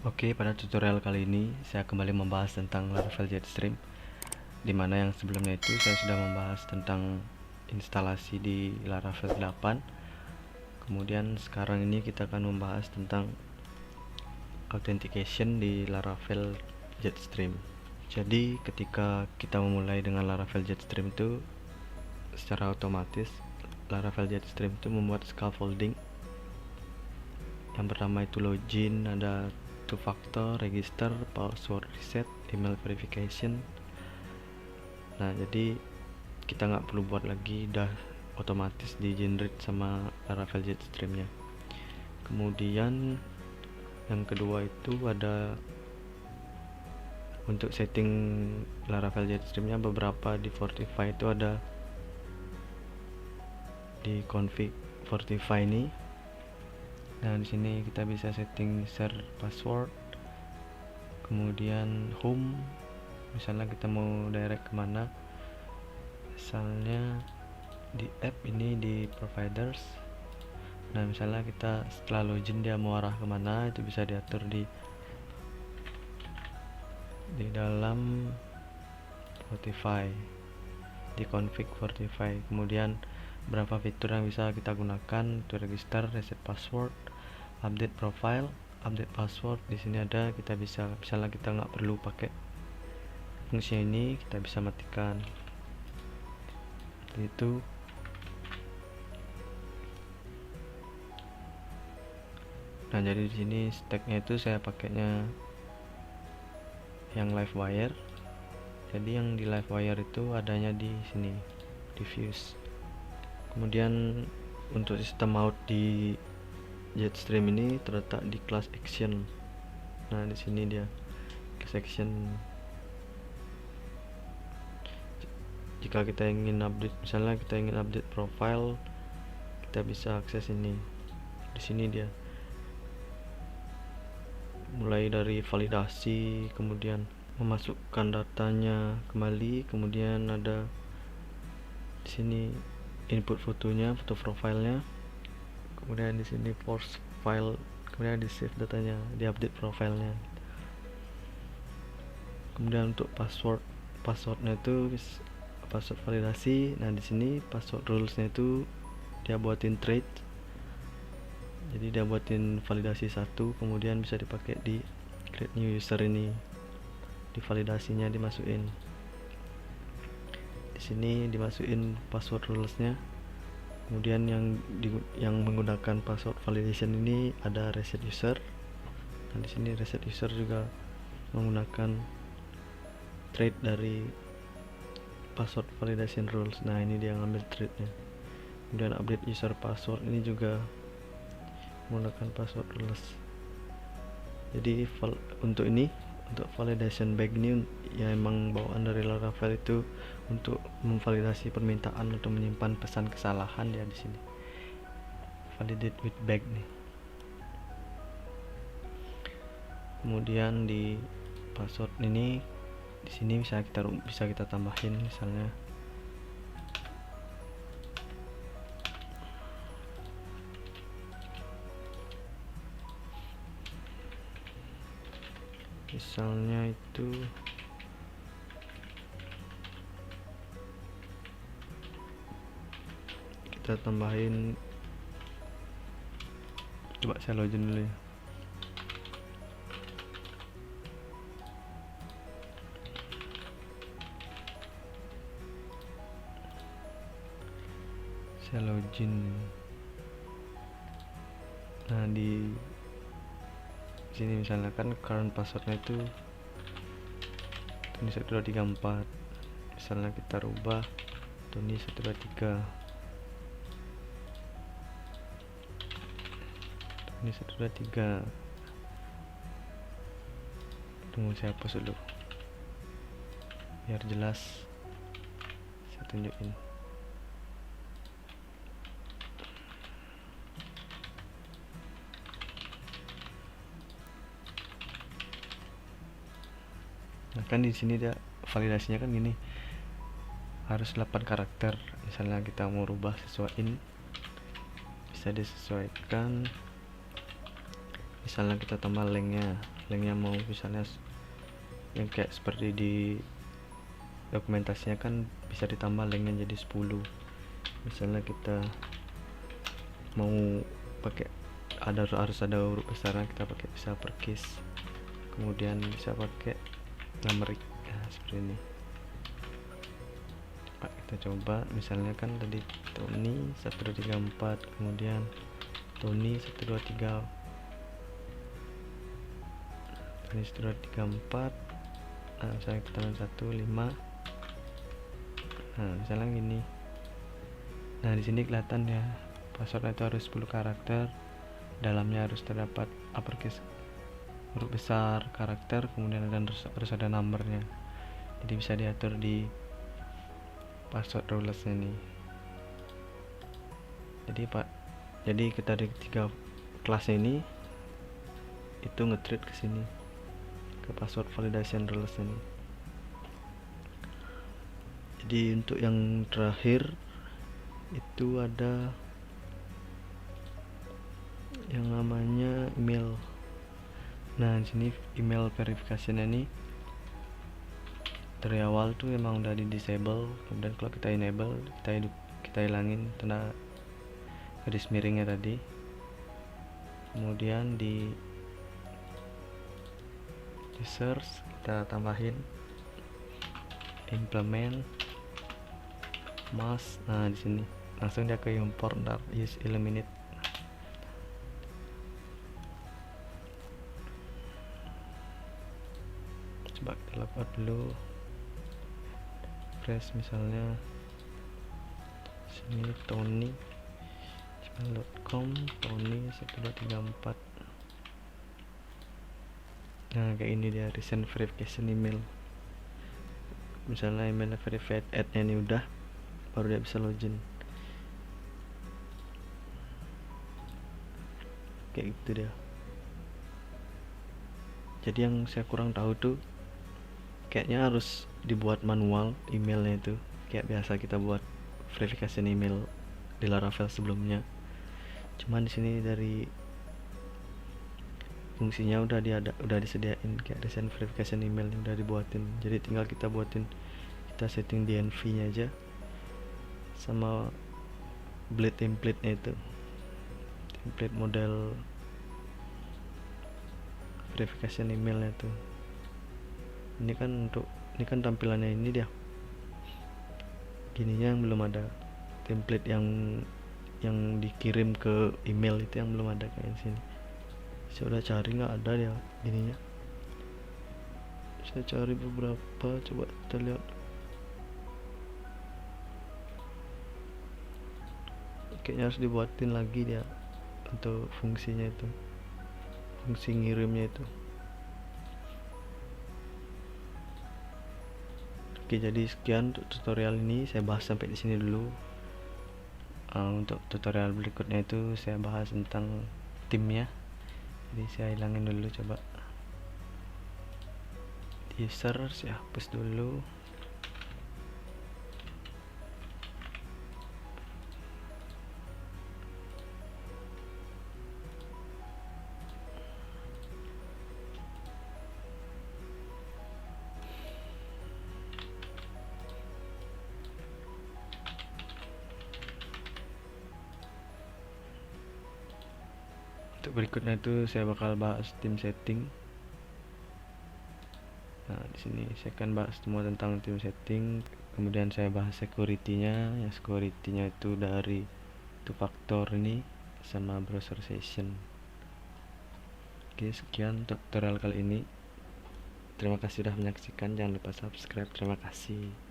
Oke, pada tutorial kali ini saya kembali membahas tentang Laravel Jetstream, dimana yang sebelumnya itu saya sudah membahas tentang instalasi di Laravel 8. Kemudian sekarang ini kita akan membahas tentang authentication di Laravel Jetstream. Jadi ketika kita memulai dengan Laravel Jetstream itu secara otomatis Laravel Jetstream itu membuat scaffolding yang pertama itu login, ada two factor, register, password reset, email verification. Nah jadi kita nggak perlu buat lagi, udah otomatis di generate sama Laravel Jetstream nya. Kemudian yang kedua itu ada untuk setting Laravel Jetstream nya, beberapa di Fortify itu ada di config Fortify ini. Nah di sini kita bisa setting share password, kemudian home, misalnya kita mau direct kemana, misalnya di app ini di providers. Nah misalnya kita setelah login dia mau arah kemana, itu bisa diatur di dalam Fortify, di config Fortify. Kemudian berapa fitur yang bisa kita gunakan, to register, reset password, update profile, update password. Di sini ada, kita bisa, misalnya kita nggak perlu pakai fungsi ini, kita bisa matikan. Itu nah jadi di sini stacknya itu saya pakainya yang Livewire. Jadi yang di Livewire itu adanya di sini, di views. Kemudian untuk sistem out di Jetstream ini terletak di class action. Nah di sini dia class action. Jika kita ingin update, misalnya kita ingin update profile, kita bisa akses ini. Di sini dia mulai dari validasi, kemudian memasukkan datanya kembali, kemudian ada di sini input fotonya, foto profilnya, kemudian di sini force file, kemudian di save datanya, di update profilnya. Kemudian untuk passwordnya itu password validasi. Nah di sini password rulesnya itu dia buatin trade, jadi dia buatin validasi satu, kemudian bisa dipakai di create new user ini, di validasinya dimasukin di sini, dimasukin password rulesnya. Kemudian yang menggunakan password validation ini ada reset user. Nah di sini reset user juga menggunakan trade dari password validation rules. Nah ini dia ngambil trade-nya. Kemudian update user password ini juga menggunakan password rules. Jadi untuk ini, untuk validation bag ini ya emang bawaan dari Laravel itu untuk memvalidasi permintaan atau menyimpan pesan kesalahan ya di sini. Validate with bag nih. Kemudian di password ini, di sini bisa kita tambahin, misalnya itu kita tambahin, coba saya login dulu ya. Saya login. Nah di sini misalnya kan current passwordnya itu Tony 1234, misalnya kita rubah Tony 123, Tony 123. Tunggu saya hapus dulu biar jelas, saya tunjukin. Nah kan di sini dia validasinya kan gini, harus 8 karakter. Misalnya kita mau rubah, sesuaiin, bisa disesuaikan misalnya kita tambah linknya mau misalnya yang kayak seperti di dokumentasinya kan bisa ditambah linknya jadi 10. Misalnya kita mau pakai harus ada huruf besarnya, kita pakai bisa uppercase, kemudian bisa pakai numeric seperti ini. Kita coba misalnya kan tadi Tony 1234, kemudian Tony 123, Tony 124, misalnya kita tambah 15. Misalnya gini. Nah di sini kelihatan ya, password itu harus 10 karakter, dalamnya harus terdapat uppercase huruf besar karakter, kemudian harus ada numbernya. Jadi bisa diatur di password rules ini. Jadi kita di 3 kelas ini itu nge-treat ke sini, ke password validation rules ini. Jadi untuk yang terakhir itu ada yang namanya email. Nah di sini email verifikasinya ini dari awal tuh emang udah di disable, kemudian kalau kita enable, kita hilangin tanda garis miringnya tadi, kemudian di users kita tambahin implement mas. Nah di sini langsung dia ke import, ntar use eliminate. Coba kita logout dulu, fresh misalnya sini tony.com Tony 1234. Nah kayak ini dia recent verification email. Misalnya email verified ad-nya ini udah, baru dia bisa login kayak gitu dia. Jadi yang saya kurang tahu tuh kayaknya harus dibuat manual emailnya itu, kayak biasa kita buat verification email di Laravel sebelumnya. Cuman di sini dari fungsinya udah disediain kayak recent verification email udah dibuatin. Jadi tinggal kita setting DNV nya aja sama blade template nya itu, template model verification emailnya tuh. Ini kan tampilannya ini dia gininya, yang belum ada template yang dikirim ke email itu, yang belum ada kayak sini. Saya udah cari nggak ada ya gininya. Saya cari beberapa, coba kita lihat. Kayaknya harus dibuatin lagi dia untuk fungsinya itu, fungsi ngirimnya itu. Oke, jadi sekian untuk tutorial ini, saya bahas sampai di sini dulu. Untuk tutorial berikutnya itu saya bahas tentang timnya. Jadi saya hilangin dulu, coba user saya hapus dulu. Untuk berikutnya itu saya bakal bahas tim setting. Nah, di sini saya akan bahas semua tentang tim setting. Kemudian saya bahas security-nya. Yang security-nya itu dari two factor ini sama browser session. Oke, sekian tutorial kali ini. Terima kasih sudah menyaksikan. Jangan lupa subscribe. Terima kasih.